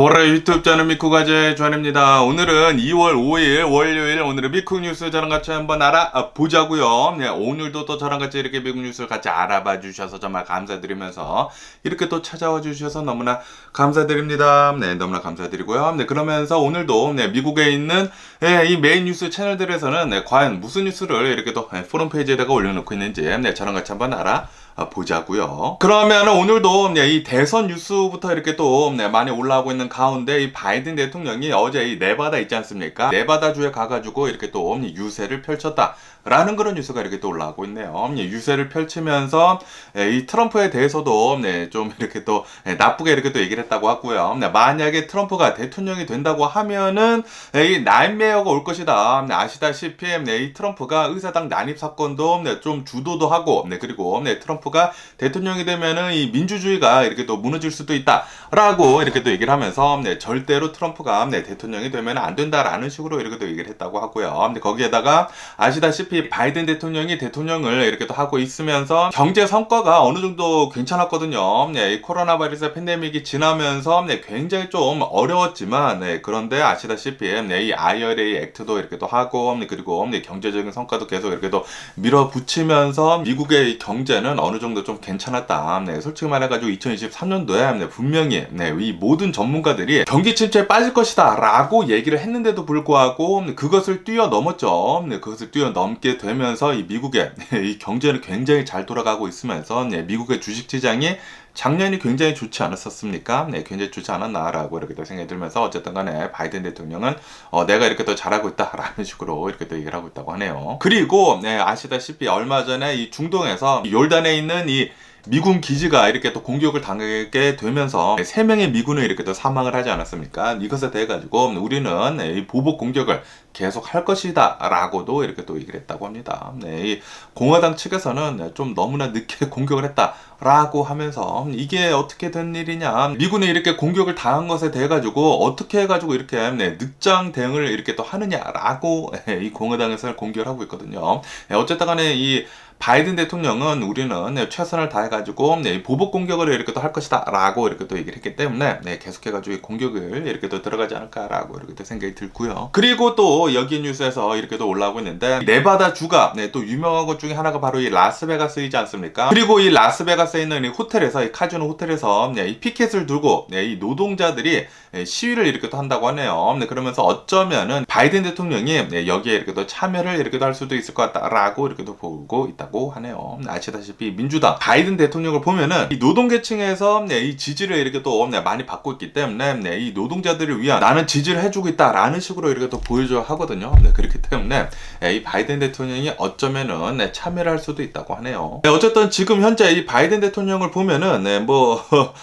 월요일 유튜브 저는 미쿠가제 조한입니다. 오늘은 2월 5일 월요일, 오늘은 미쿠 뉴스 저랑 같이 한번 알아보자고요. 네, 오늘도 또 저랑 같이 이렇게 미국 뉴스를 같이 알아봐 주셔서 정말 감사드리면서 이렇게 또 찾아와 주셔서 너무나 감사드립니다. 네, 너무나 감사드리고요. 네, 그러면서 오늘도 미국에 있는 이 메인 뉴스 채널들에서는 과연 무슨 뉴스를 이렇게 또 포럼 페이지에다가 올려놓고 있는지 저랑 같이 한번 보자고요. 그러면 오늘도 이 대선 뉴스부터 이렇게 또 많이 올라오고 있는 가운데 이 바이든 대통령이 어제 이 네바다 있지 않습니까? 네바다주에 가가지고 이렇게 또 유세를 펼쳤다. 라는 그런 뉴스가 이렇게 또 올라오고 있네요. 유세를 펼치면서 이 트럼프에 대해서도 좀 이렇게 또 나쁘게 이렇게 또 얘기를 했다고 하고요. 만약에 트럼프가 대통령이 된다고 하면은 이 나인메어가 올 것이다. 아시다시피 이 트럼프가 의사당 난입 사건도 좀 주도도 하고 그리고 트럼프가 대통령이 되면은 이 민주주의가 이렇게 또 무너질 수도 있다라고 이렇게 또 얘기를 하면서 절대로 트럼프가 대통령이 되면 안 된다라는 식으로 이렇게 또 얘기를 했다고 하고요. 거기에다가 아시다시피 바이든 대통령이 대통령을 이렇게 또 하고 있으면서 경제 성과가 어느 정도 괜찮았거든요. 이 코로나 바이러스 팬데믹이 지나면서 굉장히 좀 어려웠지만 그런데 아시다시피 이 IRA 액트도 이렇게 또 하고 그리고 경제적인 성과도 계속 이렇게 또 밀어붙이면서 미국의 경제는 어느 정도 좀 괜찮았다. 솔직히 말해가지고 2023년도에 분명히 이 모든 전문가들이 경기 침체에 빠질 것이다 라고 얘기를 했는데도 불구하고 그것을 뛰어넘었죠. 그것을 뛰어넘게 되면서 이 미국의 이 경제는 굉장히 잘 돌아가고 있으면서 미국의 주식시장이 작년이 굉장히 좋지 않았었습니까? 굉장히 좋지 않았나라고 이렇게 또 생각이 들면서 어쨌든 간에 바이든 대통령은 내가 이렇게 또 잘하고 있다라는 식으로 이렇게 또 얘기를 하고 있다고 하네요. 그리고 아시다시피 얼마 전에 이 중동에서 요르단에 있는 이 미군 기지가 이렇게 또 공격을 당하게 되면서 3명의 미군을 이렇게 또 사망을 하지 않았습니까? 이것에 대해 가지고 우리는 이 보복 공격을 계속 할 것이다 라고도 이렇게 또 얘기를 했다고 합니다. 이 공화당 측에서는 좀 너무나 늦게 공격을 했다 라고 하면서 이게 어떻게 된 일이냐, 미군이 이렇게 공격을 당한 것에 대해 가지고 어떻게 해가지고 이렇게 늦장 대응을 이렇게 또 하느냐라고 이 공화당에서 공격을 하고 있거든요. 어쨌든 간에 이 바이든 대통령은 우리는 최선을 다해가지고 보복 공격을 이렇게 또 할 것이다 라고 이렇게 또 얘기를 했기 때문에 계속해가지고 공격을 이렇게 또 들어가지 않을까라고 이렇게 또 생각이 들고요. 그리고 또 여기 뉴스에서 이렇게 또 올라오고 있는데 네바다 주가 또 유명한 것 중에 하나가 바로 이 라스베가스이지 않습니까? 그리고 이 라스베가스에 있는 이 호텔에서, 이 카지노 호텔에서 이 피켓을 두고 이 노동자들이 시위를 이렇게 또 한다고 하네요. 그러면서 어쩌면은 바이든 대통령이 여기에 이렇게 또 참여를 이렇게 또 할 수도 있을 것 같다라고 이렇게 또 보고 있다고 하네요. 아시다시피 민주당 바이든 대통령을 보면은 이 노동계층에서 이 지지를 이렇게 또 많이 받고 있기 때문에 이 노동자들을 위한 나는 지지를 해주고 있다라는 식으로 이렇게 또 보여줘야 하거든요. 그렇기 때문에 이 바이든 대통령이 어쩌면은 참여를 할 수도 있다고 하네요. 어쨌든 지금 현재 이 바이든 대통령을 보면은 뭐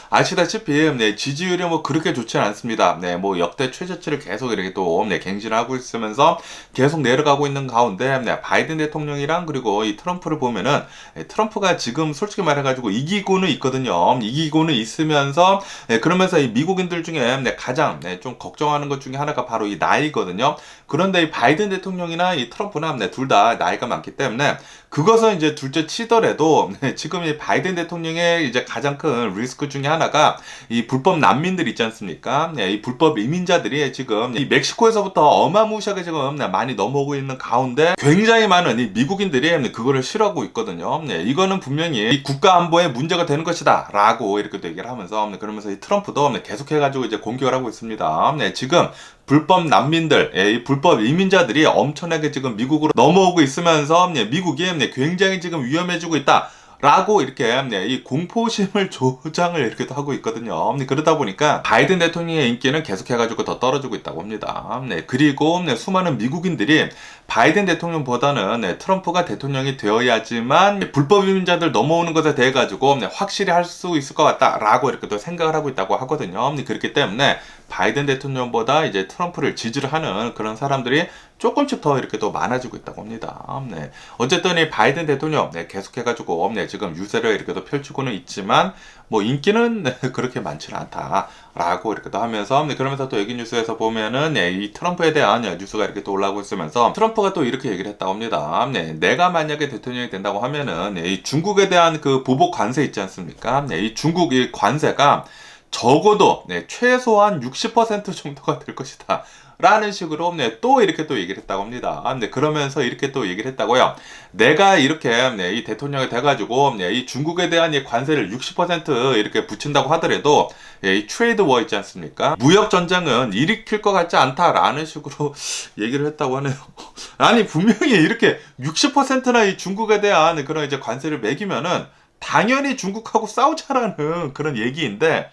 아시다시피 지지율이 뭐 그렇게 좋지는 않습니다. 뭐 역대 최저치를 계속 이렇게 또 갱신하고 있으면서 계속 내려가고 있는 가운데 바이든 대통령이랑 그리고 이 트럼프를 보면은 트럼프가 지금 솔직히 말해가지고 이기고는 있거든요. 이기고는 있으면서 그러면서 이 미국인들 중에 가장 좀 걱정하는 것 중에 하나가 바로 이 나이거든요. 그런데 이 바이든 대통령이나 이 트럼프나 둘 다 나이가 많기 때문에 그것은 이제 둘째 치더라도 지금 이 바이든 대통령의 이제 가장 큰 리스크 중에 하나가 이 불법 난민들 있지 않습니까? 이 불법 이민자들이 지금 이 멕시코에서부터 어마무시하게 지금 많이 넘어오고 있는 가운데 굉장히 많은 이 미국인들이 그거를 싫어하고 있거든요. 이거는 분명히 이 국가 안보에 문제가 되는 것이다 라고 이렇게 또 얘기를 하면서 그러면서 이 트럼프도 계속해가지고 이제 공격을 하고 있습니다. 지금 불법 난민들, 이 불법 이민자들이 엄청나게 지금 미국으로 넘어오고 있으면서 미국이 굉장히 지금 위험해지고 있다. 라고 이렇게 이 공포심을 조장을 이렇게 또 하고 있거든요. 그러다 보니까 바이든 대통령의 인기는 계속해가지고 더 떨어지고 있다고 합니다. 그리고 수많은 미국인들이 바이든 대통령보다는 트럼프가 대통령이 되어야지만 불법 이민자들 넘어오는 것에 대해 가지고 확실히 할 수 있을 것 같다라고 이렇게 또 생각을 하고 있다고 하거든요. 그렇기 때문에 바이든 대통령보다 이제 트럼프를 지지를 하는 그런 사람들이 조금씩 더 이렇게 또 많아지고 있다고 합니다. 어쨌든 이 바이든 대통령 계속해가지고 지금 유세를 이렇게 또 펼치고는 있지만 뭐 인기는 그렇게 많지는 않다라고 이렇게 또 하면서 그러면서 또 여기 뉴스에서 보면은 이 트럼프에 대한 뉴스가 이렇게 또 올라오고 있으면서 트럼프가 또 이렇게 얘기를 했다고 합니다. 내가 만약에 대통령이 된다고 하면은 이 중국에 대한 그 보복 관세 있지 않습니까? 이 중국 이 관세가 적어도 최소한 60% 정도가 될 것이다. 라는 식으로 또 이렇게 또 얘기를 했다고 합니다. 그러면서 이렇게 또 얘기를 했다고요. 내가 이렇게 이 대통령이 돼가지고 이 중국에 대한 이 관세를 60% 이렇게 붙인다고 하더라도 이 트레이드 워 있지 않습니까? 무역 전쟁은 일으킬 것 같지 않다라는 식으로 얘기를 했다고 하네요. 아니 분명히 이렇게 60%나 이 중국에 대한 그런 이제 관세를 매기면은 당연히 중국하고 싸우자라는 그런 얘기인데,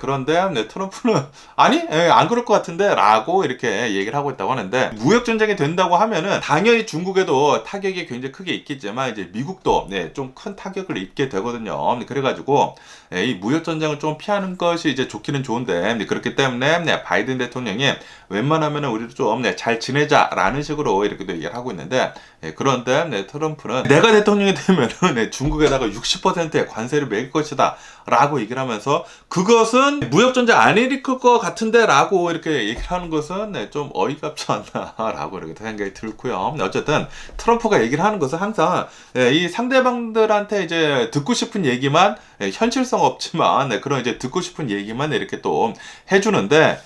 그런데 트럼프는 아니 안 그럴 것 같은데 라고 이렇게 얘기를 하고 있다고 하는데, 무역전쟁이 된다고 하면은 당연히 중국에도 타격이 굉장히 크게 있겠지만 이제 미국도 좀 큰 타격을 입게 되거든요. 그래가지고 이 무역전쟁을 좀 피하는 것이 이제 좋기는 좋은데, 그렇기 때문에 바이든 대통령이 웬만하면은 우리도 좀 잘 지내자라는 식으로 이렇게도 얘기를 하고 있는데, 그런데 트럼프는 내가 대통령이 되면은 중국에다가 60%의 관세를 매길 것이다 라고 얘기를 하면서, 그것은 무역전쟁 안 일으킬 것 같은데 라고 이렇게 얘기를 하는 것은 좀 어이가 없지 않나 라고 이렇게 생각이 들고요. 어쨌든 트럼프가 얘기를 하는 것은 항상 이 상대방들한테 이제 듣고 싶은 얘기만, 현실성 없지만 그런 이제 듣고 싶은 얘기만 이렇게 또 해주는데,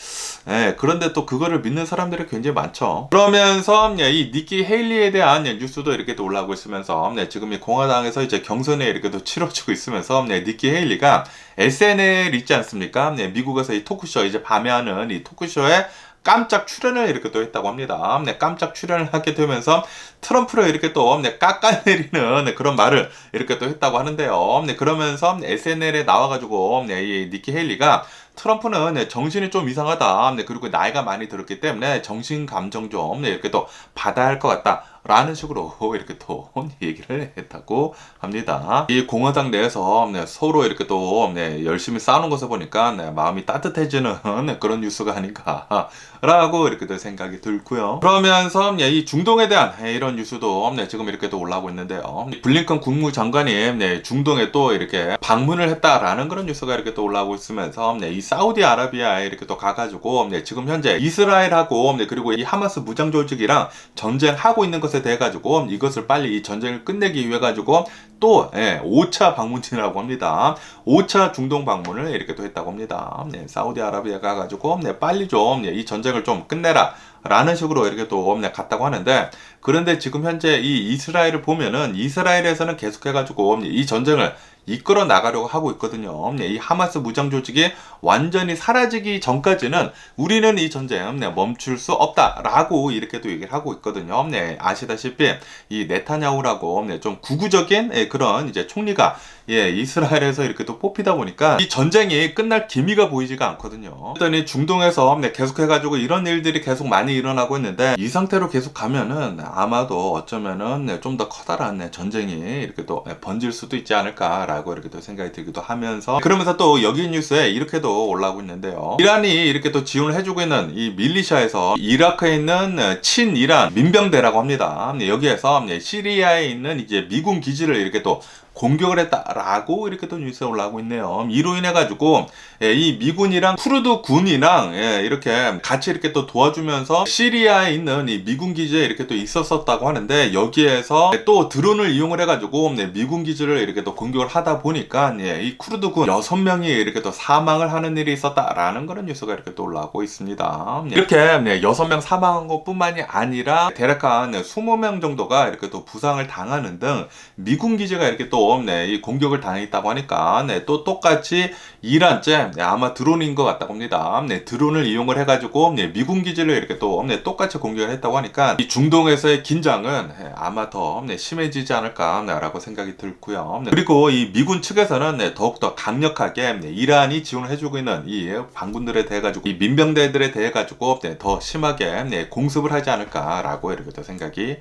그런데 또 그거를 믿는 사람들이 굉장히 많죠. 그러면서 이 니키 헤일리에 대한 뉴스도 이렇게 또 올라오고 있으면서, 지금 이 공화당에서 이제 경선에 이렇게 또 치러지고 있으면서 니키 헤일리가 SNL 있지 않습니까? 미국에서 이 토크쇼 이제 밤에 하는 이 토크쇼에 깜짝 출연을 이렇게 또 했다고 합니다. 깜짝 출연을 하게 되면서 트럼프를 이렇게 또 깎아내리는 그런 말을 이렇게 또 했다고 하는데요. 그러면서 SNL에 나와가지고 이 니키 헤일리가 트럼프는 정신이 좀 이상하다. 그리고 나이가 많이 들었기 때문에 정신 감정 좀 이렇게 또 받아야 할 것 같다. 라는 식으로 이렇게 또 얘기를 했다고 합니다. 이 공화당 내에서 서로 이렇게 또 열심히 싸우는 것을 보니까 마음이 따뜻해지는 그런 뉴스가 아닌가 라고 이렇게 또 생각이 들고요. 그러면서 이 중동에 대한 이런 뉴스도 지금 이렇게 또 올라오고 있는데요. 블링컨 국무장관이 중동에 또 이렇게 방문을 했다라는 그런 뉴스가 이렇게 또 올라오고 있으면서 이 사우디아라비아에 이렇게 또 가가지고 지금 현재 이스라엘하고 그리고 이 하마스 무장 조직이랑 전쟁하고 있는 것에 대해 가지고 이것을 빨리 이 전쟁을 끝내기 위해 가지고 또 5차 방문이라고 합니다. 5차 중동 방문을 이렇게 또 했다고 합니다. 사우디아라비아 가가지고 빨리 좀 이 전쟁을 좀 끝내라 라는 식으로 이렇게 또 갔다고 하는데, 그런데 지금 현재 이 이스라엘을 보면은 이스라엘에서는 계속해가지고 이 전쟁을 이끌어 나가려고 하고 있거든요. 이 하마스 무장 조직이 완전히 사라지기 전까지는 우리는 이 전쟁 멈출 수 없다라고 이렇게 또 얘기를 하고 있거든요. 아시다시피 이 네타냐후라고 좀 구구적인 그런 이제 총리가 이스라엘에서 이렇게 또 뽑히다 보니까 이 전쟁이 끝날 기미가 보이지가 않거든요. 그랬더니 중동에서 계속해가지고 이런 일들이 계속 많이 일어나고 있는데, 이 상태로 계속 가면은 아마도 어쩌면은 좀 더 커다란 전쟁이 이렇게 또 번질 수도 있지 않을까라고 이렇게 또 생각이 들기도 하면서, 그러면서 또 여기 뉴스에 이렇게도 올라오고 있는데요. 이란이 이렇게 또 지원을 해주고 있는 이 밀리샤에서 이라크에 있는 친이란 민병대라고 합니다. 여기에서 시리아에 있는 이제 미군 기지를 이렇게 또 공격을 했다라고 이렇게 또 뉴스에 올라오고 있네요. 이로 인해 가지고 이 미군이랑 쿠르드 군이랑 이렇게 같이 이렇게 또 도와주면서 시리아에 있는 이 미군 기지에 이렇게 또 있었었다고 하는데, 여기에서 또 드론을 이용을 해가지고 미군 기지를 이렇게 또 공격을 하다 보니까 이 쿠르드 군 6명이 이렇게 또 사망을 하는 일이 있었다라는 그런 뉴스가 이렇게 또 올라오고 있습니다. 이렇게 6명 사망한 것뿐만이 아니라 대략 한 20명 정도가 이렇게 또 부상을 당하는 등 미군 기지가 이렇게 또 이 공격을 당했다고 하니까 또 똑같이 이란째 아마 드론인 것 같다고 합니다. 드론을 이용을 해가지고 미군 기지를 이렇게 또 똑같이 공격을 했다고 하니까 이 중동에서의 긴장은 아마 더 심해지지 않을까라고 생각이 들고요. 그리고 이 미군 측에서는 더욱더 강력하게 이란이 지원을 해주고 있는 이 반군들에 대해 가지고 이 민병대들에 대해 가지고 더 심하게 공습을 하지 않을까라고 이렇게 또 생각이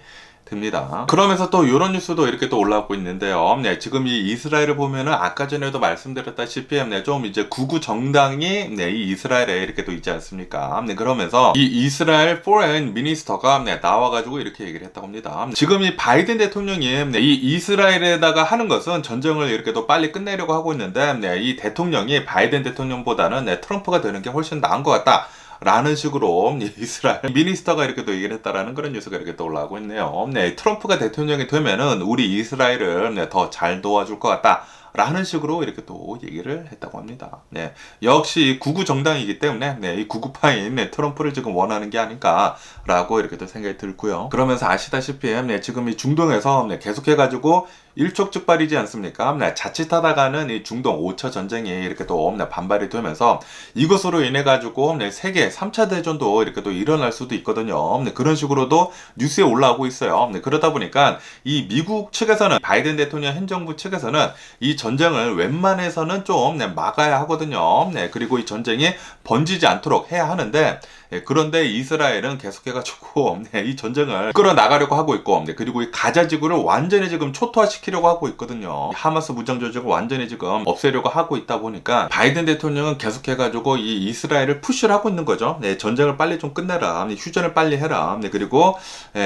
듭니다. 그러면서 또 이런 뉴스도 이렇게 또 올라오고 있는데요. 지금 이 이스라엘을 보면은 아까 전에도 말씀드렸다시피 좀 이제 구구 정당이 이 이스라엘에 이렇게 또 있지 않습니까? 그러면서 이 이스라엘 포레인 미니스터가 나와가지고 이렇게 얘기를 했다고 합니다. 지금 이 바이든 대통령이 이 이스라엘에다가 하는 것은 전쟁을 이렇게 또 빨리 끝내려고 하고 있는데, 이 대통령이 바이든 대통령보다는 트럼프가 되는 게 훨씬 나은 것 같다 라는 식으로 이스라엘 미니스터가 이렇게 또 얘기를 했다라는 그런 뉴스가 이렇게 또 올라오고 있네요. 트럼프가 대통령이 되면은 우리 이스라엘을 더 잘 도와줄 것 같다 라는 식으로 이렇게 또 얘기를 했다고 합니다. 네, 역시 구구 정당이기 때문에 이 구구파인 트럼프를 지금 원하는 게 아닌가라고 이렇게 또 생각이 들고요. 그러면서 아시다시피 지금 이 중동에서 계속해가지고 일촉즉발이지 않습니까? 자칫하다가는 이 중동 5차 전쟁이 이렇게 또 반발이 되면서 이것으로 인해 가지고 세계 3차 대전도 이렇게 또 일어날 수도 있거든요. 그런 식으로도 뉴스에 올라오고 있어요. 그러다 보니까 이 미국 측에서는 바이든 대통령 행정부 측에서는 이 전쟁을 웬만해서는 좀 막아야 하거든요. 그리고 이 전쟁이 번지지 않도록 해야 하는데 그런데 이스라엘은 계속해가지고 이 전쟁을 끌어나가려고 하고 있고 그리고 이 가자 지구를 완전히 지금 초토화시키려고 하고 있거든요. 하마스 무장 조직을 완전히 지금 없애려고 하고 있다 보니까 바이든 대통령은 계속해가지고 이 이스라엘을 푸시를 하고 있는 거죠. 전쟁을 빨리 좀 끝내라, 휴전을 빨리 해라, 그리고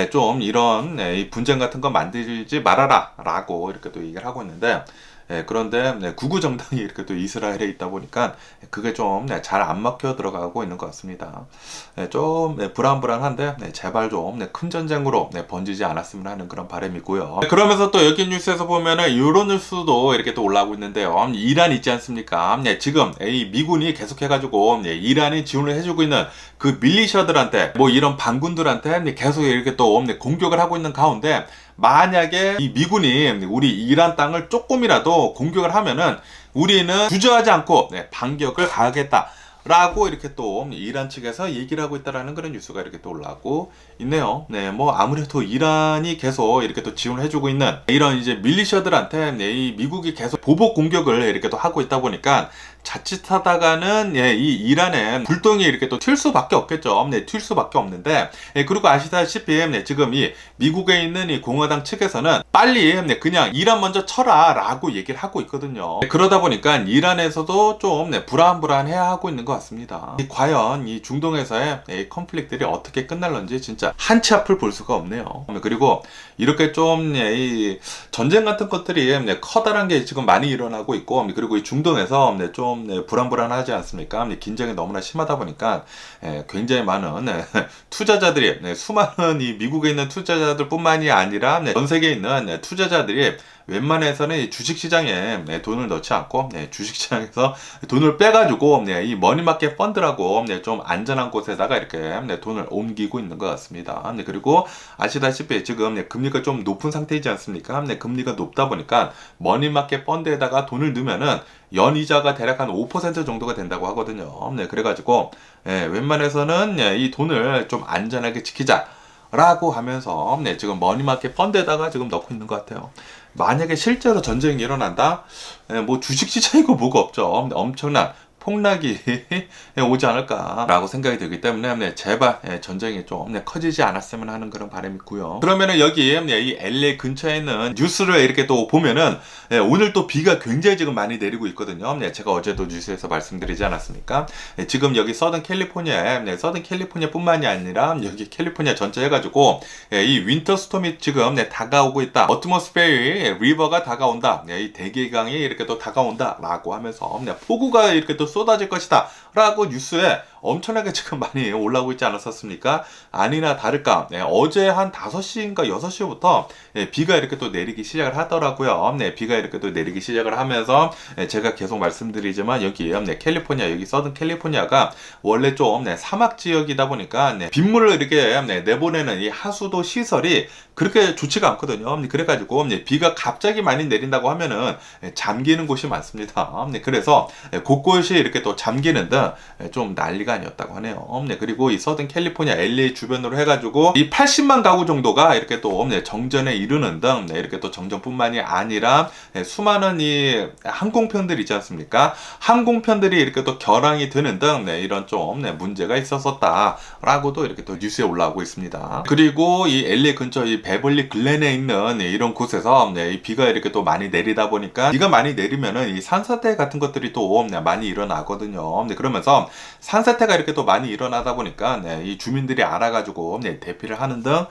좀 이런 이 분쟁 같은 거 만들지 말아라 라고 이렇게 또 얘기를 하고 있는데 그런데 구구 정당이 이렇게 또 이스라엘에 있다 보니까 그게 좀 잘 안 먹혀 들어가고 있는 것 같습니다. 좀 불안불안한데 제발 좀 큰 전쟁으로 번지지 않았으면 하는 그런 바람이고요. 그러면서 또 여기 뉴스에서 보면은 이런 뉴스도 이렇게 또 올라오고 있는데요. 이란 있지 않습니까? 지금 이 미군이 계속해가지고 이란이 지원을 해주고 있는 그 밀리셔들한테 뭐 이런 반군들한테 계속 이렇게 또 공격을 하고 있는 가운데 만약에 이 미군이 우리 이란 땅을 조금이라도 공격을 하면은 우리는 주저하지 않고 반격을 가하겠다 라고 이렇게 또 이란 측에서 얘기를 하고 있다라는 그런 뉴스가 이렇게 또 올라오고 있네요. 뭐 아무래도 이란이 계속 이렇게 또 지원을 해주고 있는 이런 이제 밀리셔들한테 이 미국이 계속 보복 공격을 이렇게 또 하고 있다 보니까 자칫하다가는 이 이란에 불똥이 이렇게 또 튈 수밖에 없겠죠. 튈 수밖에 없는데 그리고 아시다시피 지금 이 미국에 있는 이 공화당 측에서는 빨리 그냥 이란 먼저 쳐라 라고 얘기를 하고 있거든요. 그러다 보니까 이란에서도 좀 불안불안해야 하고 있는 것 같습니다. 과연 이 중동에서의 이 컨플릭트들이 어떻게 끝날런지 진짜 한치 앞을 볼 수가 없네요. 그리고 이렇게 좀 이 전쟁 같은 것들이 커다란 게 지금 많이 일어나고 있고 그리고 이 중동에서 좀 불안불안하지 않습니까? 긴장이 너무나 심하다 보니까 굉장히 많은 투자자들이 수많은 이 미국에 있는 투자자들 뿐만이 아니라 전 세계에 있는 투자자들이 웬만해서는 이 주식시장에 돈을 넣지 않고 주식시장에서 돈을 빼가지고 이 머니마켓 펀드라고 좀 안전한 곳에다가 이렇게 돈을 옮기고 있는 것 같습니다. 그리고 아시다시피 지금 금리가 좀 높은 상태이지 않습니까? 금리가 높다 보니까 머니마켓 펀드에다가 돈을 넣으면은 연이자가 대략 한 5% 정도가 된다고 하거든요. 그래가지고 웬만해서는 이 돈을 좀 안전하게 지키자 라고 하면서 지금 머니마켓 펀드에다가 지금 넣고 있는 것 같아요. 만약에 실제로 전쟁이 일어난다? 뭐 주식시장이고 뭐가 없죠. 엄청난 폭락이 오지 않을까라고 생각이 들기 때문에 제발 전쟁이 좀 커지지 않았으면 하는 그런 바람이 있고요. 그러면은 여기 이 LA 근처에 있는 뉴스를 이렇게 또 보면은 오늘 또 비가 굉장히 지금 많이 내리고 있거든요. 제가 어제도 뉴스에서 말씀드리지 않았습니까? 지금 여기 서든 캘리포니아에 서든 캘리포니아 뿐만이 아니라 여기 캘리포니아 전체 해가지고 이 윈터 스톰이 지금 다가오고 있다. 어트모스페어의 리버가 다가온다. 이 대기강이 이렇게 또 다가온다 라고 하면서 폭우가 이렇게 또 쏟아질 것이다 라고 뉴스에 엄청나게 지금 많이 올라오고 있지 않았었습니까? 아니나 다를까 어제 한 5시인가 6시부터 비가 이렇게 또 내리기 시작을 하더라고요. 비가 이렇게 또 내리기 시작을 하면서 제가 계속 말씀드리지만 여기 캘리포니아 여기 서든 캘리포니아가 원래 좀 사막 지역이다 보니까 빗물을 이렇게 내보내는 이 하수도 시설이 그렇게 좋지가 않거든요. 그래가지고 비가 갑자기 많이 내린다고 하면은 잠기는 곳이 많습니다. 그래서 곳곳이 이렇게 또 잠기는 등 좀 난리가 아니었다고 하네요. 그리고 이 서든 캘리포니아 LA 주변으로 해가지고 이 80만 가구 정도가 이렇게 또 정전에 이르는 등 이렇게 또 정전뿐만이 아니라 수많은 이 항공편들 있지 않습니까? 항공편들이 이렇게 또 결항이 되는 등 이런 좀 문제가 있었었다라고도 이렇게 또 뉴스에 올라오고 있습니다. 그리고 이 LA 근처 이 베벌리 글렌에 있는 이런 곳에서 이 비가 이렇게 또 많이 내리다 보니까 비가 많이 내리면은 이 산사태 같은 것들이 또 많이 일어나거든요. 그러면서 산사태 사태가 이렇게 또 많이 일어나다 보니까 이 주민들이 알아가지고 대피를 하는 등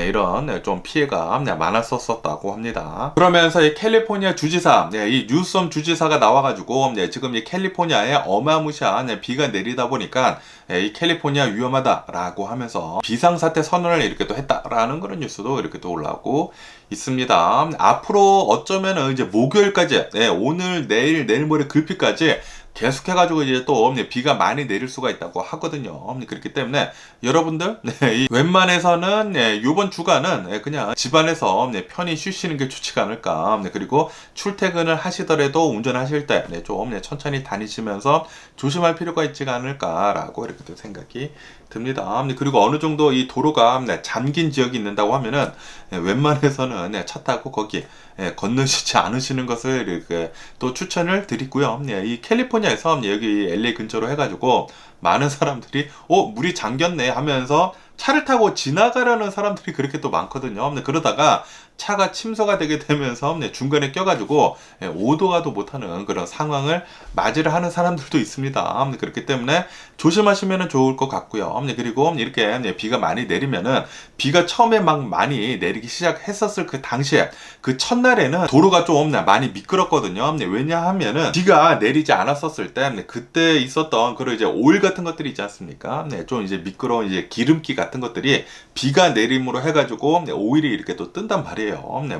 이런 좀 피해가 많았었다고 합니다. 그러면서 이 캘리포니아 주지사, 이 뉴섬 주지사가 나와가지고 지금 이 캘리포니아에 어마무시한 비가 내리다 보니까 이 캘리포니아 위험하다라고 하면서 비상사태 선언을 이렇게 또 했다라는 그런 뉴스도 이렇게 또 올라오고 있습니다. 앞으로 어쩌면은 이제 목요일까지, 오늘, 내일 모레 글피까지 계속해가지고 이제 또 비가 많이 내릴 수가 있다고 하거든요. 그렇기 때문에 여러분들 이 웬만해서는 이번 주간은 그냥 집안에서 편히 쉬시는 게 좋지가 않을까. 그리고 출퇴근을 하시더라도 운전하실 때 좀 천천히 다니시면서 조심할 필요가 있지가 않을까라고 이렇게 또 생각이 듭니다. 그리고 어느 정도 이 도로가 잠긴 지역이 있는다고 하면은 웬만해서는 차 타고 거기 건너시지 않으시는 것을 이렇게 또 추천을 드리고요. 이 캘리포니아에서 여기 LA 근처로 해가지고 많은 사람들이 물이 잠겼네 하면서 차를 타고 지나가려는 사람들이 그렇게 또 많거든요. 그러다가 차가 침소가 되게 되면서 중간에 껴가지고 오도 가도 못하는 그런 상황을 맞이를 하는 사람들도 있습니다. 그렇기 때문에 조심하시면 좋을 것 같고요. 그리고 이렇게 비가 많이 내리면은 비가 처음에 막 많이 내리기 시작했었을 그 당시에 그 첫날에는 도로가 좀 많이 미끄럽거든요. 왜냐하면은 비가 내리지 않았었을 때 그때 있었던 그런 이제 오일 같은 것들이 있지 않습니까? 좀 이제 미끄러운 이제 기름기 같은 것들이 비가 내림으로 해가지고 오일이 이렇게 또 뜬단 말이에요.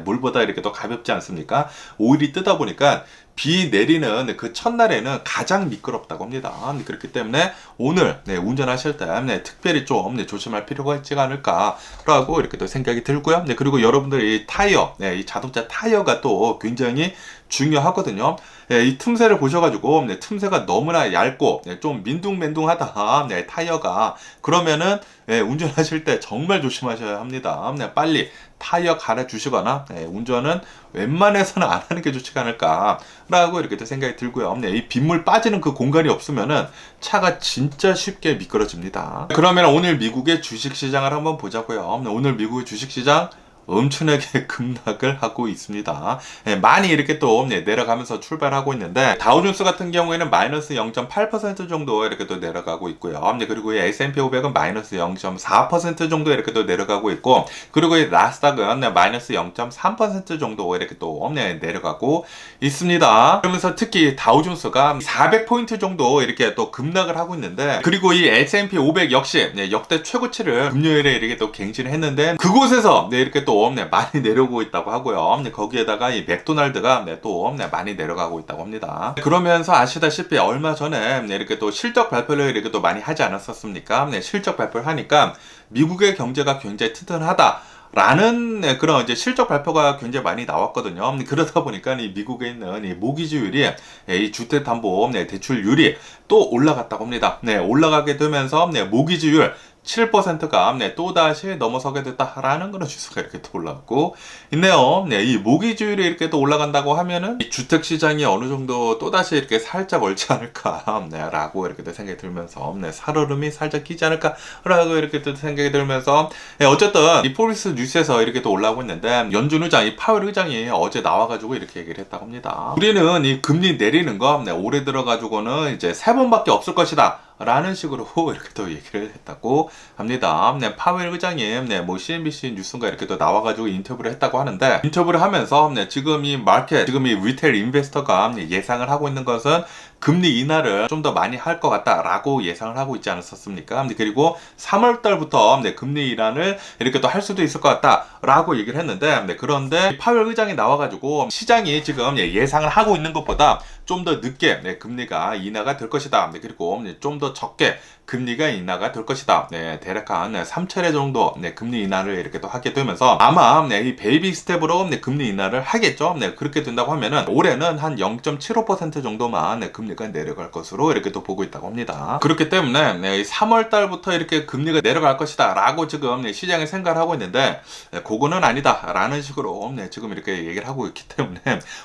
물보다 이렇게 또 가볍지 않습니까? 오일이 뜨다 보니까 비 내리는 그 첫날에는 가장 미끄럽다고 합니다. 그렇기 때문에 오늘 운전하실 때 특별히 좀 조심할 필요가 있지 않을까라고 이렇게 또 생각이 들고요. 그리고 여러분들이 타이어, 이 자동차 타이어가 또 굉장히 중요하거든요. 이 틈새를 보셔가지고 틈새가 너무나 얇고 좀 민둥맨둥하다 타이어가 그러면은 운전하실 때 정말 조심하셔야 합니다. 빨리 타이어 갈아주시거나 운전은 웬만해서는 안 하는 게 좋지 않을까라고 이렇게 또 생각이 들고요. 이 빗물 빠지는 그 공간이 없으면은 차가 진짜 쉽게 미끄러집니다. 그러면 오늘 미국의 주식시장을 한번 보자고요. 오늘 미국의 주식시장 엄청나게 급락을 하고 있습니다. 많이 이렇게 또 내려가면서 출발하고 있는데 다우존스 같은 경우에는 마이너스 0.8% 정도 이렇게 또 내려가고 있고요. 그리고 이 S&P 500은 마이너스 0.4% 정도 이렇게 또 내려가고 있고 그리고 이 나스닥은 마이너스 0.3% 정도 이렇게 또 내려가고 있습니다. 그러면서 특히 다우존스가 400포인트 정도 이렇게 또 급락을 하고 있는데 그리고 이 S&P 500 역시 역대 최고치를 금요일에 이렇게 또 갱신을 했는데 그곳에서 이렇게 또 많이 내려오고 있다고 하고요. 거기에다가 이 맥도날드가 또 많이 내려가고 있다고 합니다. 그러면서 아시다시피 얼마 전에 이렇게 또 실적 발표를 이렇게 또 많이 하지 않았었습니까? 실적 발표를 하니까 미국의 경제가 굉장히 튼튼하다. 라는 그런 이제 실적 발표가 굉장히 많이 나왔거든요. 그러다 보니까 이 미국에 있는 이 모기지율이 이 주택담보 대출율이 또 올라갔다고 합니다. 올라가게 되면서 모기지율 7%가 또다시 넘어서게 됐다라는 그런 뉴스가 이렇게 또 올라오고 있네요. 이 모기지율이 이렇게 또 올라간다고 하면은 이 주택시장이 어느 정도 또다시 이렇게 살짝 옳지 않을까 라고 이렇게 또 생각이 들면서 살얼음이 살짝 끼지 않을까 라고 이렇게 또 생각이 들면서 어쨌든 이 포리스 뉴스에서 이렇게 또 올라오고 있는데 연준 의장, 이 파웰 의장이 어제 나와가지고 이렇게 얘기를 했다고 합니다. 우리는 이 금리 내리는 거 올해 들어가지고는 이제 3번밖에 없을 것이다. 라는 식으로 이렇게 또 얘기를 했다고 합니다. 파웰 의장이 뭐 CNBC 뉴스인가 이렇게 또 나와가지고 인터뷰를 했다고 하는데 인터뷰를 하면서 지금 이 마켓, 지금 이 리테일 인베스터가 예상을 하고 있는 것은 금리 인하를 좀 더 많이 할 것 같다라고 예상을 하고 있지 않았었습니까? 그리고 3월 달부터 금리 인하를 이렇게 또 할 수도 있을 것 같다라고 얘기를 했는데 그런데 파웰 의장이 나와가지고 시장이 지금 예상을 하고 있는 것보다 좀 더 늦게 금리가 인하가 될 것이다. 그리고 좀 더 적게 금리가 인하가 될 것이다. 대략 한 3차례 정도 금리 인하를 이렇게 또 하게 되면서 아마 이 베이비 스텝으로 금리 인하를 하겠죠. 그렇게 된다고 하면은 올해는 한 0.75% 정도만 금리가 내려갈 것으로 이렇게 또 보고 있다고 합니다. 그렇기 때문에 3월 달부터 이렇게 금리가 내려갈 것이다 라고 지금 시장이 생각을 하고 있는데 그거는 아니다 라는 식으로 지금 이렇게 얘기를 하고 있기 때문에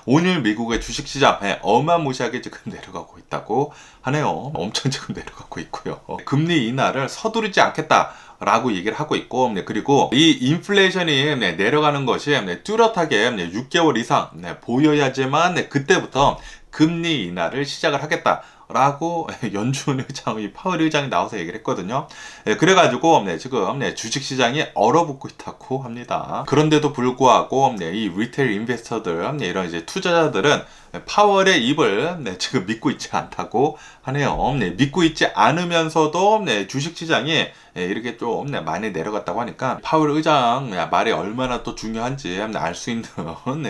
오늘 미국의 주식시장 어마무시하게 지금 내려가고 있다고 하네요. 엄청 지금 내려가고 있고요. 금리 인하를 서두르지 않겠다 라고 얘기를 하고 있고, 그리고 이 인플레이션이 내려가는 것이 뚜렷하게 6개월 이상 보여야지만 그때부터 금리 인하를 시작을 하겠다. 라고 연준 의장이 파월 의장이 나와서 얘기를 했거든요. 그래가지고 지금 주식시장이 얼어붙고 있다고 합니다. 그런데도 불구하고 이 리테일 인베스터들 이런 이제 투자자들은 파월의 입을 지금 믿고 있지 않다고 하네요. 믿고 있지 않으면서도 주식시장이 이렇게 좀 많이 내려갔다고 하니까 파월 의장 말이 얼마나 또 중요한지 알 수 있는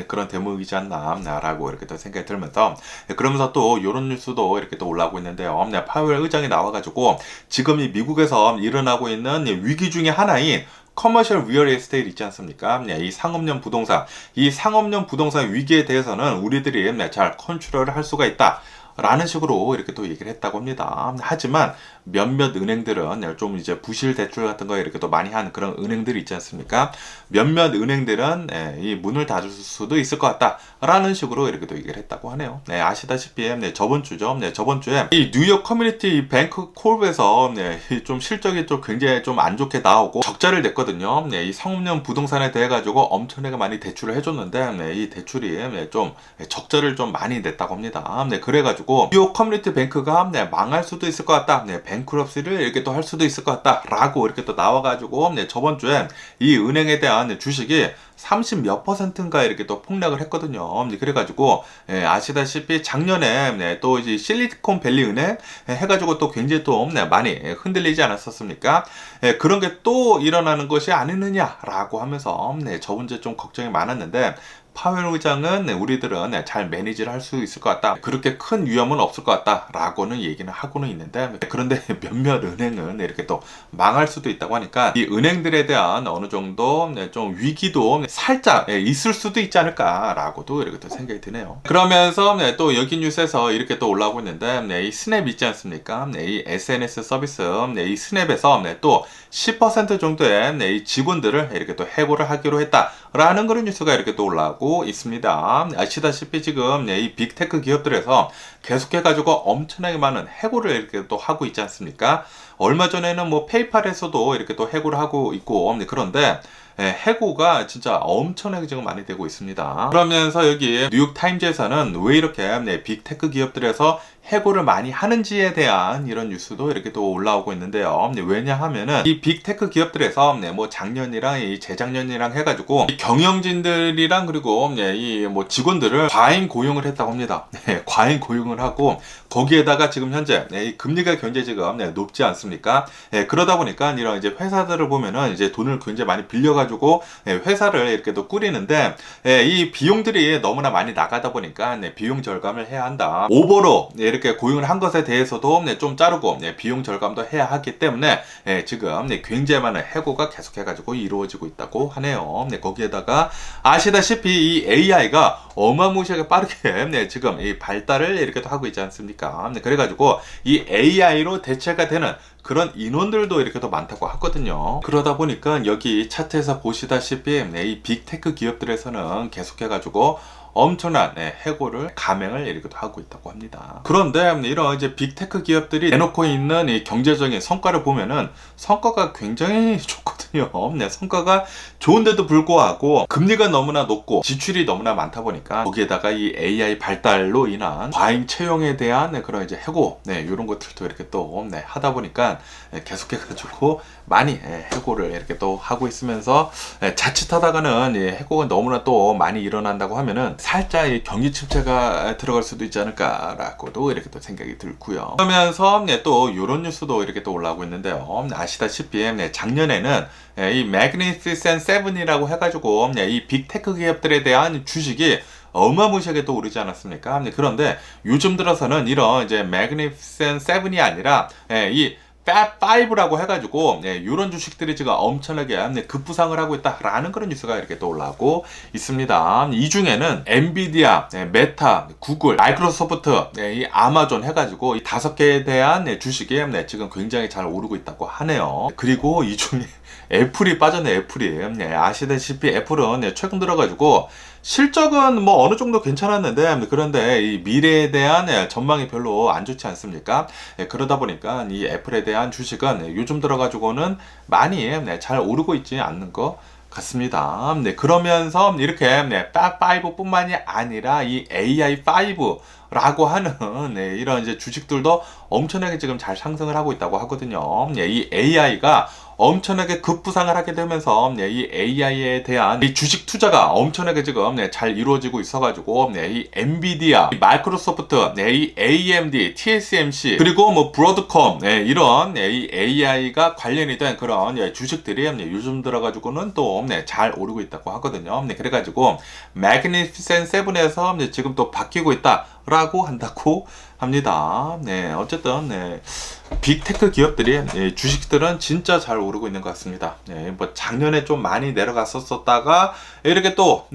그런 대목이지 않나라고 이렇게 또 생각이 들면서, 그러면서 또 이런 뉴스도 이렇게 또 올라오고 있는데요. 파월 의장이 나와가지고 지금 이 미국에서 일어나고 있는 위기 중에 하나인 커머셜 리얼 에스테이트 있지 않습니까? 이 상업용 부동산, 이 상업용 부동산 위기에 대해서는 우리들이 잘 컨트롤을 할 수가 있다. 라는 식으로 이렇게 또 얘기를 했다고 합니다. 하지만 몇몇 은행들은 좀 이제 부실 대출 같은 거 이렇게 또 많이 하는 그런 은행들이 있지 않습니까? 몇몇 은행들은 이 문을 닫을 수도 있을 것 같다. 라는 식으로 이렇게 또 얘기를 했다고 하네요. 아시다시피 저번 주죠. 저번 주에 이 뉴욕 커뮤니티 뱅크 콜브에서 좀 실적이 좀 굉장히 좀 안 좋게 나오고 적자를 냈거든요. 이 상업용 부동산에 대해 가지고 엄청나게 많이 대출을 해줬는데 이 대출이 좀 적자를 좀 많이 냈다고 합니다. 그래가지고 뉴욕 커뮤니티 뱅크가 망할 수도 있을 것 같다. 뱅크럽시를 이렇게 또 할 수도 있을 것 같다. 라고 이렇게 또 나와가지고 저번 주에 이 은행에 대한 주식이 30몇 %인가 이렇게 또 폭락을 했거든요. 그래가지고 아시다시피 작년에 또 이제 실리콘밸리 은행 해가지고 또 굉장히 또 많이 흔들리지 않았었습니까? 그런 게 또 일어나는 것이 아니느냐라고 하면서 저번 주에 좀 걱정이 많았는데, 파웰 의장은 우리들은 잘 매니지를 할 수 있을 것 같다. 그렇게 큰 위험은 없을 것 같다. 라고는 얘기는 하고는 있는데, 그런데 몇몇 은행은 이렇게 또 망할 수도 있다고 하니까 이 은행들에 대한 어느 정도 좀 위기도 살짝 있을 수도 있지 않을까 라고도 이렇게 또 생각이 드네요. 그러면서 또 여기 뉴스에서 이렇게 또 올라오고 있는데, 이 스냅 있지 않습니까? 이 SNS 서비스, 이 스냅에서 또 10% 정도의 이 직원들을 이렇게 또 해고를 하기로 했다. 라는 그런 뉴스가 이렇게 또 올라오고 있습니다. 아시다시피 지금 이 빅테크 기업들에서 계속해가지고 엄청나게 많은 해고를 이렇게 또 하고 있지 않습니까? 얼마 전에는 뭐 페이팔에서도 이렇게 또 해고를 하고 있고, 그런데 해고가 진짜 엄청나게 지금 많이 되고 있습니다. 그러면서 여기 뉴욕 타임즈에서는 왜 이렇게 빅테크 기업들에서 해고를 많이 하는지에 대한 이런 뉴스도 이렇게 또 올라오고 있는데요. 왜냐하면은 이 빅테크 기업들에서 뭐 작년이랑 이 재작년이랑 해가지고 이 경영진들이랑 그리고 이 뭐 직원들을 과잉 고용을 했다고 합니다. 과잉 고용을 하고 거기에다가 지금 현재 이 금리가 굉장히 지금 높지 않습니까? 그러다 보니까 이런 이제 회사들을 보면은 이제 돈을 굉장히 많이 빌려가지고 회사를 이렇게 또 꾸리는데 이 비용들이 너무나 많이 나가다 보니까 비용 절감을 해야 한다. 오버로 이렇게 고용을 한 것에 대해서도 좀 자르고 비용 절감도 해야 하기 때문에 지금 굉장히 많은 해고가 계속해가지고 이루어지고 있다고 하네요. 거기에다가 아시다시피 이 AI가 어마무시하게 빠르게 지금 이 발달을 이렇게 또 하고 있지 않습니까? 그래가지고 이 AI로 대체가 되는 그런 인원들도 이렇게 더 많다고 하거든요. 그러다 보니까 여기 차트에서 보시다시피 이 빅테크 기업들에서는 계속해가지고 엄청난 해고를 감행을 이렇게 하고 있다고 합니다. 그런데 이런 이제 빅테크 기업들이 내놓고 있는 이 경제적인 성과를 보면은 성과가 굉장히 좋거든요. 성과가 좋은데도 불구하고 금리가 너무나 높고 지출이 너무나 많다 보니까 거기에다가 이 AI 발달로 인한 과잉 채용에 대한 그런 이제 해고 이런 것들도 이렇게 또 하다 보니까 계속해가지고 많이 해고를 이렇게 또 하고 있으면서 자칫하다가는 해고가 너무나 또 많이 일어난다고 하면은 살짝 이 경기 침체가 들어갈 수도 있지 않을까라고도 이렇게 또 생각이 들고요. 그러면서 또 이런 뉴스도 이렇게 또 올라오고 있는데요. 아시다시피 작년에는 이 Magnificent Seven이라고 해가지고 이 빅테크 기업들에 대한 주식이 어마무시하게 또 오르지 않았습니까? 그런데 요즘 들어서는 이런 이제 Magnificent Seven이 아니라 이 팻5라고 해가지고 이런 주식들이 지금 엄청나게 급부상을 하고 있다라는 그런 뉴스가 이렇게 또 올라오고 있습니다. 이 중에는 엔비디아, 메타, 구글, 마이크로소프트, 이 아마존 해가지고 이 5개에 대한 주식이 지금 굉장히 잘 오르고 있다고 하네요. 그리고 이 중에 애플이 빠졌네. 애플이 아시다시피 애플은 최근 들어가지고 실적은 뭐 어느 정도 괜찮았는데 그런데 이 미래에 대한 전망이 별로 안 좋지 않습니까? 그러다 보니까 이 애플에 대한 주식은 요즘 들어가지고는 많이 잘 오르고 있지 않는 것 같습니다. 네, 그러면서 이렇게 5뿐만이 아니라 이 AI5라고 하는 이런 이제 주식들도 엄청나게 지금 잘 상승을 하고 있다고 하거든요. 이 AI가 엄청나게 급부상을 하게 되면서 이 AI에 대한 이 주식 투자가 엄청나게 지금 잘 이루어지고 있어가지고 이 엔비디아, 이 마이크로소프트, 이 AMD, TSMC 그리고 뭐 브로드컴 이런 이 AI가 관련이 된 그런 주식들이 요즘 들어가지고는 또 잘 오르고 있다고 하거든요. 그래가지고 매그니피센트 세븐에서 지금 또 바뀌고 있다라고 한다고 합니다. 어쨌든 빅테크 기업들이 주식들은 진짜 잘 오르고 있는 것 같습니다. 뭐 작년에 좀 많이 내려갔었다가 이렇게 또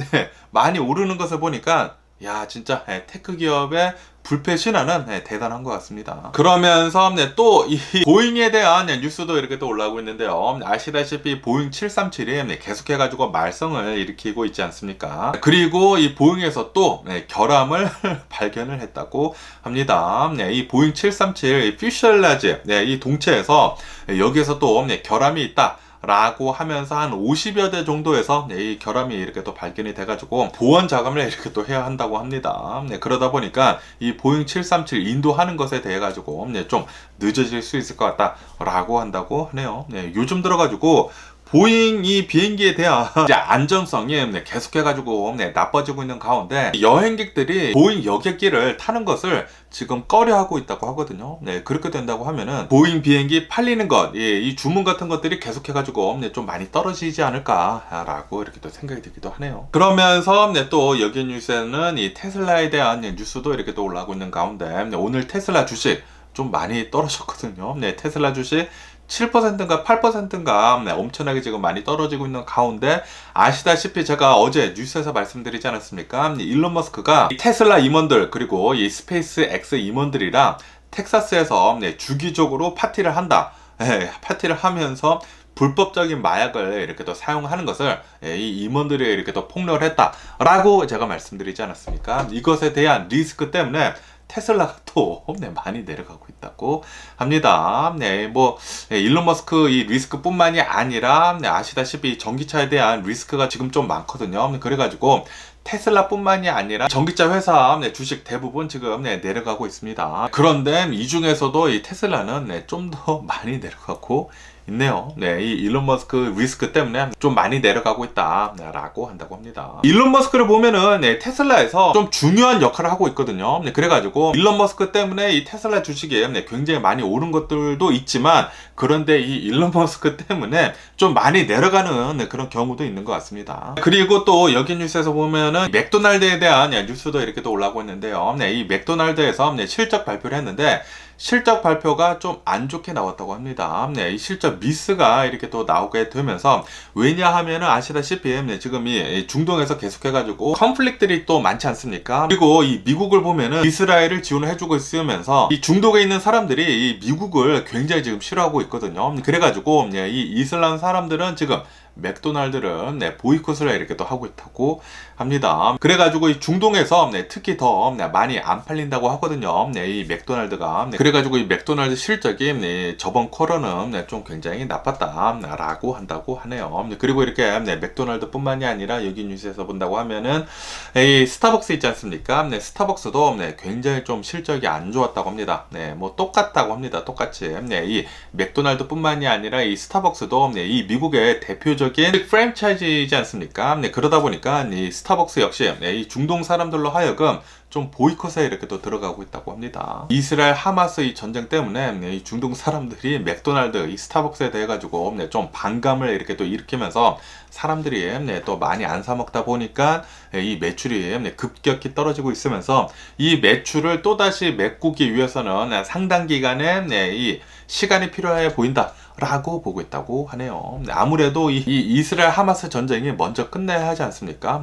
많이 오르는 것을 보니까 야 진짜 테크 기업의 불패신화는 대단한 것 같습니다. 그러면서 또 이 보잉에 대한 뉴스도 이렇게 또 올라오고 있는데요. 아시다시피 보잉 737이 계속해가지고 말썽을 일으키고 있지 않습니까? 그리고 이 보잉에서 또 결함을 발견을 했다고 합니다. 이 보잉 737 퓨셜라지 이 동체에서 여기에서 또 결함이 있다. 라고 하면서 한 50여 대 정도에서 이 결함이 이렇게 또 발견이 돼가지고 보원 자금을 이렇게 또 해야 한다고 합니다. 그러다 보니까 이 보잉 737 인도하는 것에 대해 가지고 좀 늦어질 수 있을 것 같다라고 한다고 하네요. 요즘 들어가지고 보잉 이 비행기에 대한 이제 안전성이 계속해가지고 나빠지고 있는 가운데 여행객들이 보잉 여객기를 타는 것을 지금 꺼려하고 있다고 하거든요. 그렇게 된다고 하면은 보잉 비행기 팔리는 것, 이 주문 같은 것들이 계속해가지고 좀 많이 떨어지지 않을까라고 이렇게 또 생각이 들기도 하네요. 그러면서 또 여기 뉴스에는 이 테슬라에 대한 뉴스도 이렇게 또 올라오고 있는 가운데 오늘 테슬라 주식 좀 많이 떨어졌거든요. 테슬라 주식 7%인가 8%인가 엄청나게 지금 많이 떨어지고 있는 가운데 아시다시피 제가 어제 뉴스에서 말씀드리지 않았습니까? 일론 머스크가 테슬라 임원들 그리고 이 스페이스 X 임원들이랑 텍사스에서 주기적으로 파티를 한다. 파티를 하면서 불법적인 마약을 이렇게 또 사용하는 것을 이 임원들이 이렇게 또 폭로를 했다라고 제가 말씀드리지 않았습니까? 이것에 대한 리스크 때문에 테슬라가 또 많이 내려가고 있다고 합니다. 뭐 일론 머스크 이 리스크뿐만이 아니라 아시다시피 전기차에 대한 리스크가 지금 좀 많거든요. 그래가지고 테슬라뿐만이 아니라 전기차 회사 주식 대부분 지금 내려가고 있습니다. 그런데 이 중에서도 이 테슬라는 좀 더 많이 내려가고 있네요. 이 일론 머스크 리스크 때문에 좀 많이 내려가고 있다라고 한다고 합니다. 일론 머스크를 보면은 테슬라에서 좀 중요한 역할을 하고 있거든요. 그래가지고 일론 머스크 때문에 이 테슬라 주식이 굉장히 많이 오른 것들도 있지만 그런데 이 일론 머스크 때문에 좀 많이 내려가는 그런 경우도 있는 것 같습니다. 그리고 또 여기 뉴스에서 보면은 맥도날드에 대한 뉴스도 이렇게 또 올라오고 있는데요. 이 맥도날드에서 실적 발표를 했는데 실적 발표가 좀 안 좋게 나왔다고 합니다. 이 실적 미스가 이렇게 또 나오게 되면서 왜냐하면은 아시다시피 지금 이 중동에서 계속해가지고 컨플릭트들이 또 많지 않습니까? 그리고 이 미국을 보면은 이스라엘을 지원을 해주고 있으면서 이 중동에 있는 사람들이 이 미국을 굉장히 지금 싫어하고 있거든요. 그래가지고 이 이슬람 사람들은 지금 맥도날드를 보이콧을 이렇게 또 하고 있다고 합니다. 그래가지고 이 중동에서 특히 더 많이 안 팔린다고 하거든요. 이 맥도날드가. 그래가지고 이 맥도날드 실적이 저번 쿼터는 좀 굉장히 나빴다라고 한다고 하네요. 그리고 이렇게 맥도날드뿐만이 아니라 여기 뉴스에서 본다고 하면은 이 스타벅스 있지 않습니까? 스타벅스도 굉장히 좀 실적이 안 좋았다고 합니다. 뭐 똑같다고 합니다. 똑같이. 이 맥도날드뿐만이 아니라 이 스타벅스도 이 미국의 대표적인 프랜차이즈이지 않습니까? 그러다 보니까 이 스타벅스 역시 이 중동 사람들로 하여금 좀 보이콧에 이렇게 또 들어가고 있다고 합니다. 이스라엘 하마스 이 전쟁 때문에 이 중동 사람들이 맥도날드, 이 스타벅스에 대해 가지고 좀 반감을 이렇게 또 일으키면서 사람들이 또 많이 안 사 먹다 보니까 이 매출이 급격히 떨어지고 있으면서 이 매출을 또다시 메꾸기 위해서는 상당 기간의 이 시간이 필요해 보인다. 라고 보고 있다고 하네요. 아무래도 이 이스라엘 하마스 전쟁이 먼저 끝내야 하지 않습니까?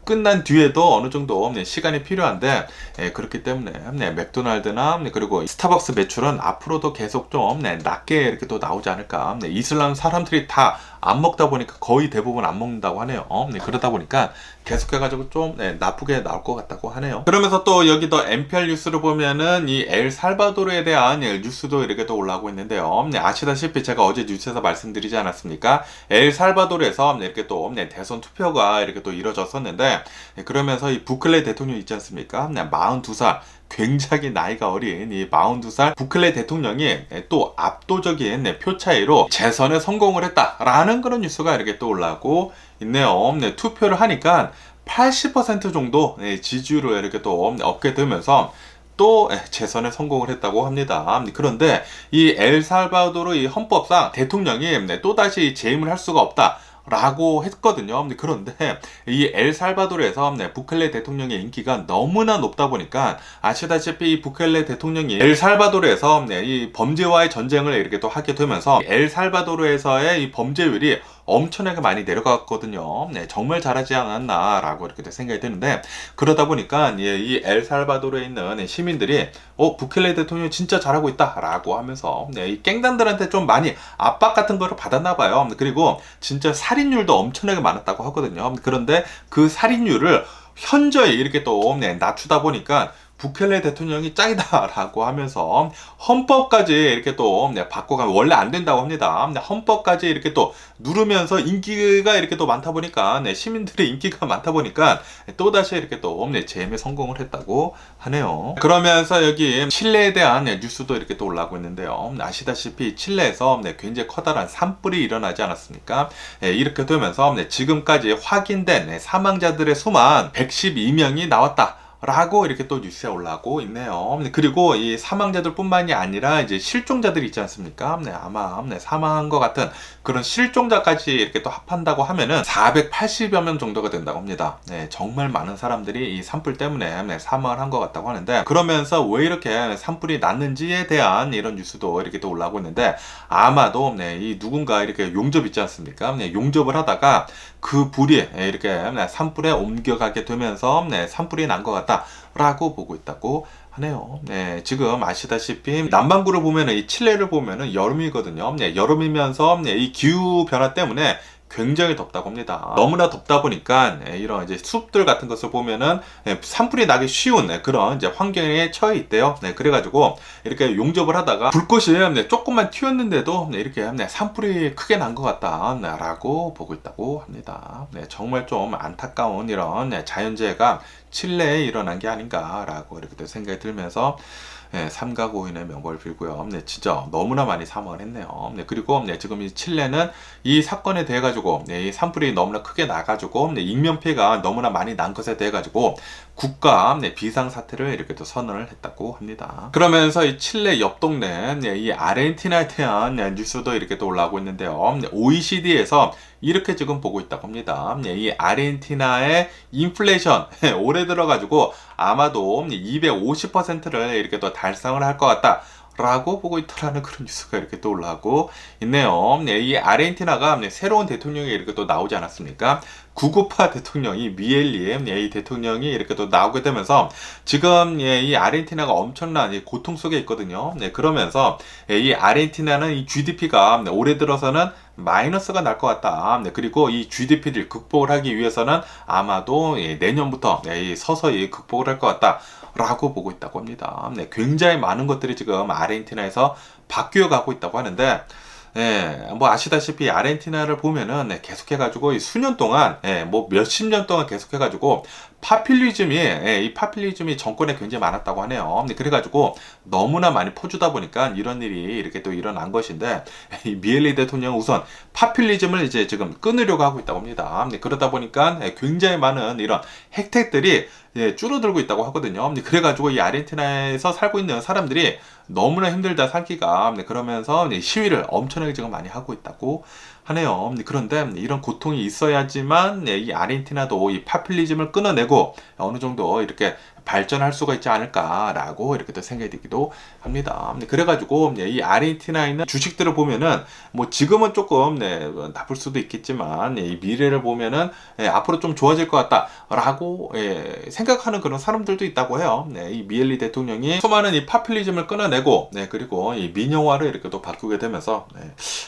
끝난 뒤에도 어느 정도 시간이 필요한데 그렇기 때문에 맥도날드나 그리고 스타벅스 매출은 앞으로도 계속 좀 낮게 이렇게 또 나오지 않을까. 이슬람 사람들이 다 안 먹다 보니까 거의 대부분 안 먹는다고 하네요. 그러다 보니까 계속해가지고 좀 나쁘게 나올 것 같다고 하네요. 그러면서 또 여기 더 NPR 뉴스를 보면은 이 엘살바도르에 대한 뉴스도 이렇게 또 올라오고 있는데요. 아시다시피 제가 어제 뉴스에서 말씀드리지 않았습니까? 엘살바도르에서 이렇게 또 대선 투표가 이렇게 또 이뤄졌었는데, 그러면서 이 부클레 대통령 있지 않습니까? 42살 굉장히 나이가 어린 이 42살 부클레 대통령이 또 압도적인 표 차이로 재선에 성공을 했다라는 그런 뉴스가 이렇게 또 올라오고 있네요. 투표를 하니까 80% 정도 지지율을 이렇게 또 얻게 되면서 또 재선에 성공을 했다고 합니다. 그런데 이 엘살바도르 이 헌법상 대통령이 또다시 재임을 할 수가 없다 라고 했거든요. 그런데 이 엘살바도르에서 부켈레 대통령의 인기가 너무나 높다 보니까 아시다시피 이 부켈레 대통령이 엘살바도르에서 이 범죄와의 전쟁을 이렇게 또 하게 되면서 엘살바도르에서의 이 범죄율이 엄청나게 많이 내려갔거든요. 정말 잘하지 않았나 라고 이렇게 생각이 드는데, 그러다 보니까 이 엘살바도르에 있는 시민들이 부켈레 대통령이 진짜 잘하고 있다 라고 하면서 이 갱단들한테 좀 많이 압박 같은 거를 받았나 봐요. 그리고 진짜 살인율도 엄청나게 많았다고 하거든요. 그런데 그 살인율을 현저히 이렇게 또 낮추다 보니까 부켈레 대통령이 짱이다라고 하면서 헌법까지 이렇게 또 바꿔가면 원래 안 된다고 합니다. 헌법까지 이렇게 또 누르면서 인기가 이렇게 또 많다 보니까 시민들의 인기가 많다 보니까 또다시 이렇게 또 재임에 성공을 했다고 하네요. 그러면서 여기 칠레에 대한 뉴스도 이렇게 또 올라오고 있는데요. 아시다시피 칠레에서 굉장히 커다란 산불이 일어나지 않았습니까? 이렇게 되면서 지금까지 확인된 사망자들의 수만 112명이 나왔다 라고 이렇게 또 뉴스에 올라오고 있네요. 그리고 이 사망자들 뿐만이 아니라 이제 실종자들이 있지 않습니까? 아마 사망한 것 같은 그런 실종자까지 이렇게 또 합한다고 하면은 480여 명 정도가 된다고 합니다. 정말 많은 사람들이 이 산불 때문에 사망을 한 것 같다고 하는데, 그러면서 왜 이렇게 산불이 났는지에 대한 이런 뉴스도 이렇게 또 올라오고 있는데, 아마도 이 누군가 이렇게 용접 있지 않습니까? 용접을 하다가 그 불이 이렇게 산불에 옮겨가게 되면서 산불이 난 것 같다라고 보고 있다고 하네요. 지금 아시다시피 남반구를 보면은 이 칠레를 보면은 여름이거든요. 여름이면서 이 기후 변화 때문에 굉장히 덥다고 합니다. 너무나 덥다 보니까 이런 이제 숲들 같은 것을 보면은 산불이 나기 쉬운 그런 이제 환경에 처해 있대요. 그래가지고 이렇게 용접을 하다가 불꽃이 조금만 튀었는데도 이렇게 산불이 크게 난 것 같다라고 보고 있다고 합니다. 정말 좀 안타까운 이런 자연재해가 칠레에 일어난 게 아닌가라고 이렇게 생각이 들면서 삼가 고인의 명복을 빌고요. 진짜 너무나 많이 사망을 했네요. 그리고 지금 이 칠레는 이 사건에 대해 가지고 이 산불이 너무나 크게 나가지고 인명 피해가 너무나 많이 난 것에 대해 가지고 국가 비상 사태를 이렇게 또 선언을 했다고 합니다. 그러면서 이 칠레 옆 동네 이 아르헨티나에 대한 뉴스도 이렇게 또 올라오고 있는데요. OECD에서 이렇게 지금 보고 있다고 합니다. 이 아르헨티나의 인플레이션 올해 들어가지고 아마도 250%를 이렇게 또 달성을 할 것 같다 라고 보고 있다라는 그런 뉴스가 이렇게 또 올라오고 있네요. 이 아르헨티나가 새로운 대통령이 이렇게 또 나오지 않았습니까? 구구파 대통령이 미엘리 이 대통령이 이렇게 또 나오게 되면서 지금 이 아르헨티나가 엄청난 고통 속에 있거든요. 그러면서 이 아르헨티나는 이 GDP가 올해 들어서는 마이너스가 날 것 같다. 그리고 이 GDP를 극복을 하기 위해서는 아마도 내년부터 서서히 극복을 할 것 같다 라고 보고 있다고 합니다. 굉장히 많은 것들이 지금 아르헨티나에서 바뀌어 가고 있다고 하는데, 뭐 아시다시피 아르헨티나를 보면은 계속해가지고 수년 동안, 뭐 몇십 년 동안 계속해가지고 이 파퓰리즘이 정권에 굉장히 많았다고 하네요. 그래가지고 너무나 많이 퍼주다 보니까 이런 일이 이렇게 또 일어난 것인데, 이 미엘리 대통령은 우선 파퓰리즘을 이제 지금 끊으려고 하고 있다고 합니다. 그러다 보니까 굉장히 많은 이런 혜택들이 줄어들고 있다고 하거든요. 그래가지고 이 아르헨티나에서 살고 있는 사람들이 너무나 힘들다 살기가, 그러면서 시위를 엄청나게 지금 많이 하고 있다고 하네요. 그런데 이런 고통이 있어야지만 이 아르헨티나도 이 파퓰리즘을 끊어내고 어느 정도 이렇게 발전할 수가 있지 않을까라고 이렇게 또 생각이 들기도 합니다. 그래가지고 이 아르헨티나에 있는 주식들을 보면은 뭐 지금은 조금 나쁠 수도 있겠지만 이 미래를 보면은 앞으로 좀 좋아질 것 같다라고 생각하는 그런 사람들도 있다고 해요. 이 미엘리 대통령이 수많은 이 파퓰리즘을 끊어내고 그리고 이 민영화를 이렇게 또 바꾸게 되면서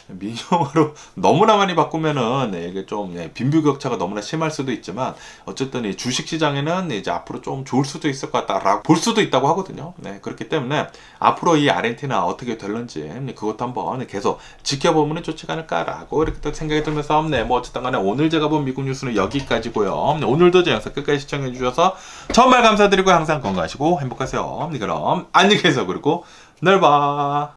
민영화로 너무나 많이 바꾸면은 이게 좀 빈부격차가 너무나 심할 수도 있지만 어쨌든 이 주식시장에는 이제 앞으로 좀 좋을 수도 있을 것 같다라고 볼 수도 있다고 하거든요. 그렇기 때문에 앞으로 이 아르헨티나 어떻게 될는지 그것도 한번 계속 지켜보면 좋지 않을까라고 이렇게 또 생각이 들면서 뭐 어쨌든 간에 오늘 제가 본 미국 뉴스는 여기까지고요. 오늘도 제 영상 끝까지 시청해 주셔서 정말 감사드리고 항상 건강하시고 행복하세요. 그럼 안녕히 계세요. 그리고 내일 봐.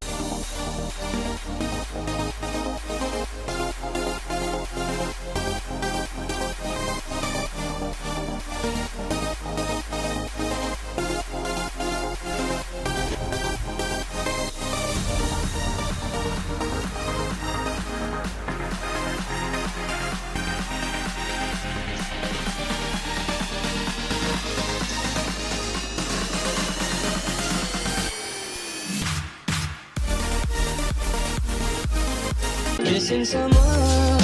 Missing someone